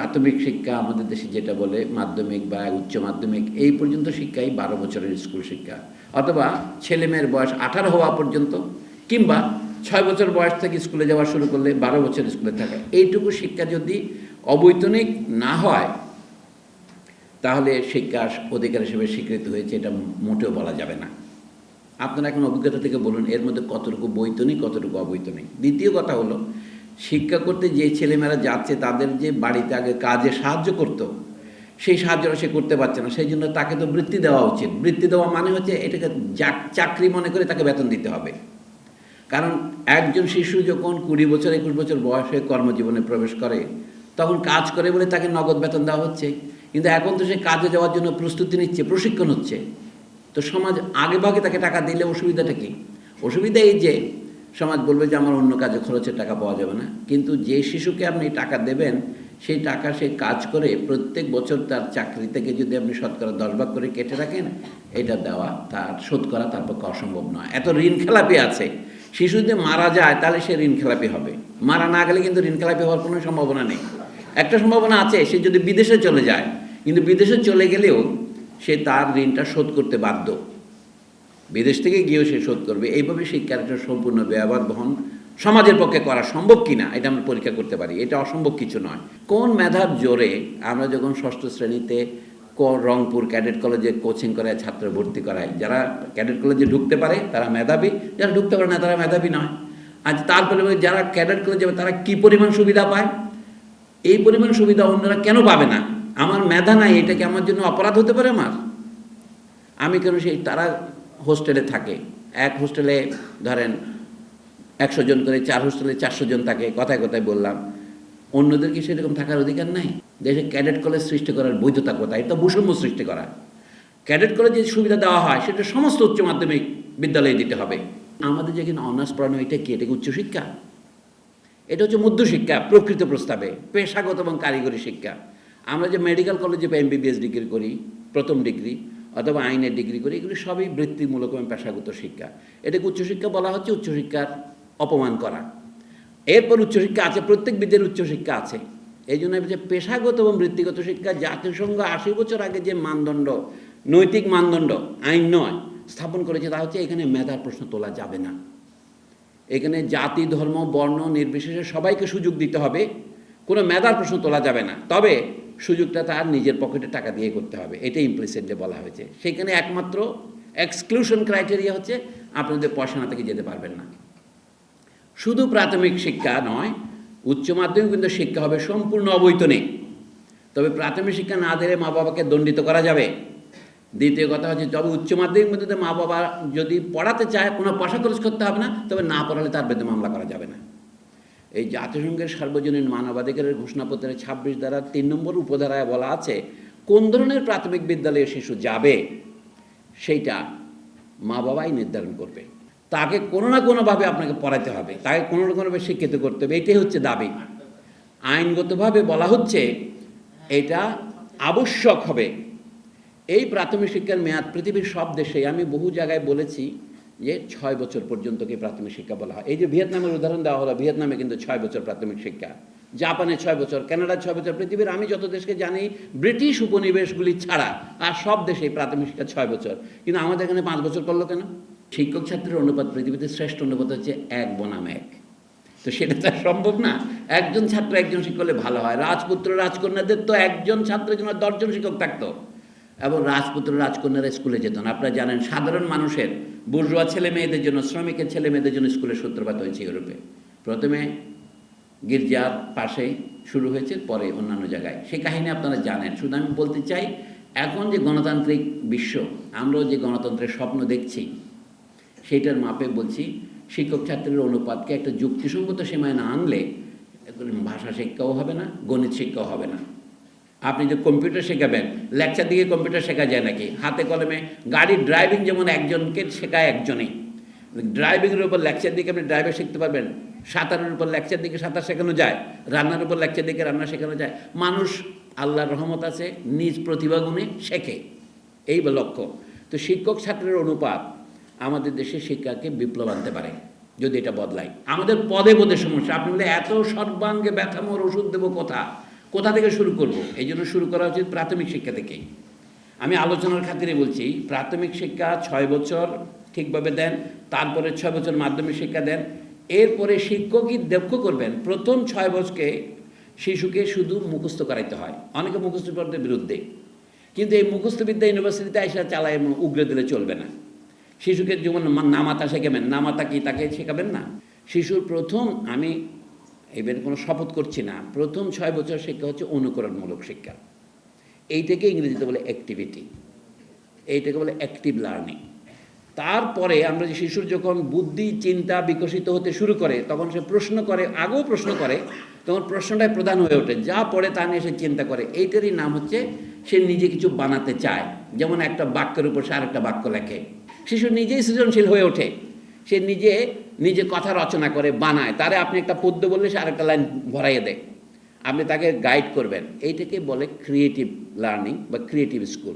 প্রাথমিক শিক্ষা আমাদের দেশে যেটা বলে মাধ্যমিক বা উচ্চ মাধ্যমিক এই পর্যন্ত শিক্ষাই 12 বছরের স্কুল শিক্ষা, অথবা ছেলেমেয়ের বয়স 18 হওয়া পর্যন্ত, কিংবা 6 বছর বয়স থেকে স্কুলে যাওয়া শুরু করলে 12 বছর স্কুলে থাকে। এইটুকু শিক্ষা যদি অবৈতনিক না হয় তাহলে শিক্ষা অধিকার হিসেবে স্বীকৃত হয়েছে এটা মোটেও বলা যাবে না। আপনারা এখন অভিজ্ঞতা থেকে বলুন এর মধ্যে কতটুকু বৈতনিক কতটুকু অবৈতনিক। দ্বিতীয় কথা হলো, শিক্ষা করতে যে ছেলেমেয়েরা যাচ্ছে তাদের যে বাড়িতে আগে কাজে সাহায্য করত, সেই সাহায্যটা সে করতে পারছে না, সেই জন্য তাকে তো বৃত্তি দেওয়া উচিত। বৃত্তি দেওয়া মানে হচ্ছে এটাকে চাকরি মনে করে তাকে বেতন দিতে হবে। কারণ একজন শিশু যখন 20 বছর 21 বছর বয়সে কর্মজীবনে প্রবেশ করে তখন কাজ করে বলে তাকে নগদ বেতন দেওয়া হচ্ছে, কিন্তু এখন তো সে কাজে যাওয়ার জন্য প্রস্তুতি নিচ্ছে, প্রশিক্ষণ হচ্ছে। তো সমাজ আগে ভাগে তাকে টাকা দিলে অসুবিধাটা কি? অসুবিধা এই যে সমাজ বলবে যে আমার অন্য কাজে খরচের টাকা পাওয়া যাবে না, কিন্তু যে শিশুকে আপনি টাকা দেবেন সেই টাকা সে কাজ করে প্রত্যেক বছর তার চাকরি থেকে যদি আপনি শতকরা 10 ভাগ করে কেটে রাখেন, এটা দেওয়া তার শোধ করা তার পক্ষে অসম্ভব নয়। এত ঋণ খেলাপি আছে। শিশু যদি মারা যায় তাহলে সে ঋণ খেলাপি হবে, মারা না গেলে কিন্তু ঋণ খেলাপি হওয়ার কোনো সম্ভাবনা নেই। একটা সম্ভাবনা আছে, সে যদি বিদেশে চলে যায়, কিন্তু বিদেশে চলে গেলেও সে তার ঋণটা শোধ করতে বাধ্য, বিদেশ থেকে গিয়েও সে শোধ করবে। এইভাবে শিক্ষার একটা সম্পূর্ণ ব্যয়ভার বহন সমাজের পক্ষে করা সম্ভব কিনা এটা আমরা পরীক্ষা করতে পারি, এটা অসম্ভব কিছু নয়। কোন মেধার জোরে আমরা যখন 6ষ্ঠ শ্রেণীতে রংপুর ক্যাডেট কলেজে কোচিং করায় ছাত্র ভর্তি করায়, যারা ক্যাডেট কলেজে ঢুকতে পারে তারা মেধাবী, যারা ঢুকতে পারে না তারা মেধাবী নয়। আজ তারপরে যারা ক্যাডেট কলেজে যাবে তারা কী পরিমাণ সুবিধা পায়, এই পরিমাণ সুবিধা অন্যরা কেন পাবে না? আমার মেধা নাই, এটা কি আমার জন্য অপরাধ হতে পারে? আমি কেন সেই, তারা হোস্টেলে থাকে, এক হোস্টেলে ধরেন 100 জন করে, 4 হোস্টেলে 400 জন থাকে, কথায় কথায় বললাম, অন্যদের কি সেরকম থাকার অধিকার নাই? দেশে ক্যাডেট কলেজ সৃষ্টি করার বৈধতা কোথায়? এটা বৈষম্য সৃষ্টি করা। ক্যাডেট কলেজে যে সুবিধা দেওয়া হয় সেটা সমস্ত উচ্চ মাধ্যমিক বিদ্যালয়ে দিতে হবে। আমাদের যেখানে অনার্স পড়ানো, এটা কি? এটা কি উচ্চশিক্ষা? এটা হচ্ছে মধ্যশিক্ষা প্রকৃত প্রস্তাবে, পেশাগত এবং কারিগরি শিক্ষা। আমরা যে মেডিকেল কলেজে MBBS ডিগ্রি করি, প্রথম ডিগ্রি, অথবা আইনের ডিগ্রি করি, এগুলি সবই বৃত্তিমূলক এবং পেশাগত শিক্ষা। এটাকে উচ্চশিক্ষা বলা হচ্ছে উচ্চশিক্ষার অপমান করা। এরপর উচ্চশিক্ষা আছে, প্রত্যেক বিদ্যালয়ের উচ্চশিক্ষা আছে। এই জন্য হচ্ছে পেশাগত এবং বৃত্তিগত শিক্ষা জাতিসংঘ 80 বছর আগে যে মানদণ্ড, নৈতিক মানদণ্ড, আইন নয়, স্থাপন করেছে, তা হচ্ছে এখানে মেধার প্রশ্ন তোলা যাবে না। এখানে জাতি ধর্ম বর্ণ নির্বিশেষে সবাইকে সুযোগ দিতে হবে, কোনো মেধার প্রশ্ন তোলা যাবে না। তবে সুযোগটা তার নিজের পকেটে টাকা দিয়ে করতে হবে, এটাই ইমপ্লিসিটলি বলা হয়েছে। সেখানে একমাত্র এক্সক্লুশন ক্রাইটেরিয়া হচ্ছে আপনাদের পয়সা না থেকে যেতে পারবেন না। শুধু প্রাথমিক শিক্ষা নয়, উচ্চ মাধ্যমিক কিন্তু শিক্ষা হবে সম্পূর্ণ অবৈতনিক। তবে প্রাথমিক শিক্ষা না দিলে মা বাবাকে দণ্ডিত করা যাবে। দ্বিতীয় কথা হচ্ছে, তবে উচ্চ মাধ্যমিক মধ্যে মা বাবা যদি পড়াতে চায় কোনো পয়সা খরচ করতে হবে না, তবে না পড়ালে তার বিরুদ্ধে মামলা করা যাবে না। এই জাতিসংঘের সার্বজনীন মানবাধিকারের ঘোষণাপত্রের 26 ধারার 3 নম্বর উপধারায় বলা আছে কোন ধরনের প্রাথমিক বিদ্যালয়ে শিশু যাবে সেইটা মা বাবাই নির্ধারণ করবে। তাকে কোনো না কোনোভাবে আপনাকে পড়াতে হবে, তাকে কোনো না কোনোভাবে শিক্ষিত করতে হবে, এটাই হচ্ছে দাবি। আইনগতভাবে বলা হচ্ছে এটা আবশ্যক হবে। এই প্রাথমিক শিক্ষার মেয়াদ পৃথিবীর সব দেশে, আমি বহু জায়গায় বলেছি যে 6 বছর পর্যন্তকে প্রাথমিক শিক্ষা বলা হয়। এই যে ভিয়েতনামের উদাহরণ দেওয়া হলো, ভিয়েতনামে কিন্তু 6 বছর প্রাথমিক শিক্ষা, জাপানে 6 বছর, কানাডায় 6 বছর। পৃথিবীর আমি যত দেশকে জানি ব্রিটিশ উপনিবেশগুলি ছাড়া আর সব দেশেই প্রাথমিক শিক্ষা 6 বছর, কিন্তু আমাদের এখানে 5 বছর করলো কেন? শিক্ষক ছাত্রের অনুপাত পৃথিবীতে শ্রেষ্ঠ অনুপাত হচ্ছে 1 বনাম 1। তো সেটা তো সম্ভব না। একজন ছাত্র একজন শিক্ষক হলে ভালো হয়। রাজপুত্র রাজকন্যাদের তো একজন ছাত্রের জন্য 10 জন শিক্ষক থাকতো, এবং রাজপুত্র রাজকন্যারা স্কুলে যেত না। আপনারা জানেন সাধারণ মানুষের, বুর্জোয়া ছেলে মেয়েদের জন্য, শ্রমিকের ছেলে মেয়েদের জন্য স্কুলের সূত্রপাত হয়েছে ইউরোপে। প্রথমে গির্জার পাশে শুরু হয়েছে, পরে অন্যান্য জায়গায়। সেই কাহিনী আপনারা জানেন। শুধু আমি বলতে চাই, এখন যে গণতান্ত্রিক বিশ্ব, আমরাও যে গণতন্ত্রের স্বপ্ন দেখছি, সেইটার মাপে বলছি শিক্ষক ছাত্রের অনুপাতকে একটা যুক্তিসঙ্গত সীমায় না আনলে ভাষা শিক্ষাও হবে না, গণিত শিক্ষাও হবে না। আপনি যে কম্পিউটার শেখাবেন, লেকচার দিকে কম্পিউটার শেখা যায় নাকি? হাতে কলমে গাড়ির ড্রাইভিং যেমন একজনকে শেখায় একজনই, ড্রাইভিংয়ের উপর লেকচার দিকে আপনি ড্রাইভার শিখতে পারবেন। সাঁতারের উপর লেকচার দিকে সাঁতার শেখানো যায়, রান্নার উপর লেকচার দিকে রান্না শেখানো যায়। মানুষ আল্লাহর রহমত আছে, নিজ প্রতিভা গুণে শেখে, এই লক্ষ্য। তো শিক্ষক ছাত্রের অনুপাত আমাদের দেশের শিক্ষাকে বিপ্লব আনতে পারে যদি এটা বদলায়। আমাদের পদে পদে সমস্যা। আপনি বলে এত সর্বাঙ্গে ব্যথামোর ওষুধ দেবো কোথা? কোথা থেকে শুরু করব? এই জন্য শুরু করা উচিত প্রাথমিক শিক্ষা থেকেই। আমি আলোচনার খাতিরে বলছি, প্রাথমিক শিক্ষা 6 বছর ঠিকভাবে দেন, তারপরে 6 বছর মাধ্যমিক শিক্ষা দেন, এরপরে শিক্ষকই দক্ষ করবেন। প্রথম 6 বছরকে শিশুকে শুধু মুখস্থ করাইতে হয়, অনেকে মুখস্থ করতে বিরুদ্ধে, কিন্তু এই মুখস্থবিদ্যা ইউনিভার্সিটিতে এসে চালায় উগড়ে দিলে চলবে না। শিশুকে যেমন নামাতা শেখাবেন, নামাতা কি তাকে শেখাবেন না? শিশুর প্রথম, আমি এবার কোনো শপথ করছি না, প্রথম 6 বছর শিক্ষা হচ্ছে অনুকরণমূলক শিক্ষা। এইটাকে ইংরেজিতে বলে অ্যাক্টিভিটি, এইটাকে বলে অ্যাক্টিভ লার্নিং। তারপরে আমরা যে শিশুর যখন বুদ্ধি চিন্তা বিকশিত হতে শুরু করে, তখন সে প্রশ্ন করে, আগেও প্রশ্ন করে, তখন প্রশ্নটাই প্রধান হয়ে ওঠে, যা পড়ে তা নিয়ে সে চিন্তা করে। এইটারই নাম হচ্ছে সে নিজে কিছু বানাতে চায়। যেমন একটা বাক্যের উপর সে আরেকটা বাক্য লেখে, শিশু নিজেই সৃজনশীল হয়ে ওঠে, সে নিজে কথা রচনা করে, বানায়। তারে আপনি একটা পদ্য বললে সে আরেকটা লাইন ভরাইয়ে দেয়, আপনি তাকে গাইড করবেন। এইটাকে বলে ক্রিয়েটিভ লার্নিং বা ক্রিয়েটিভ স্কুল।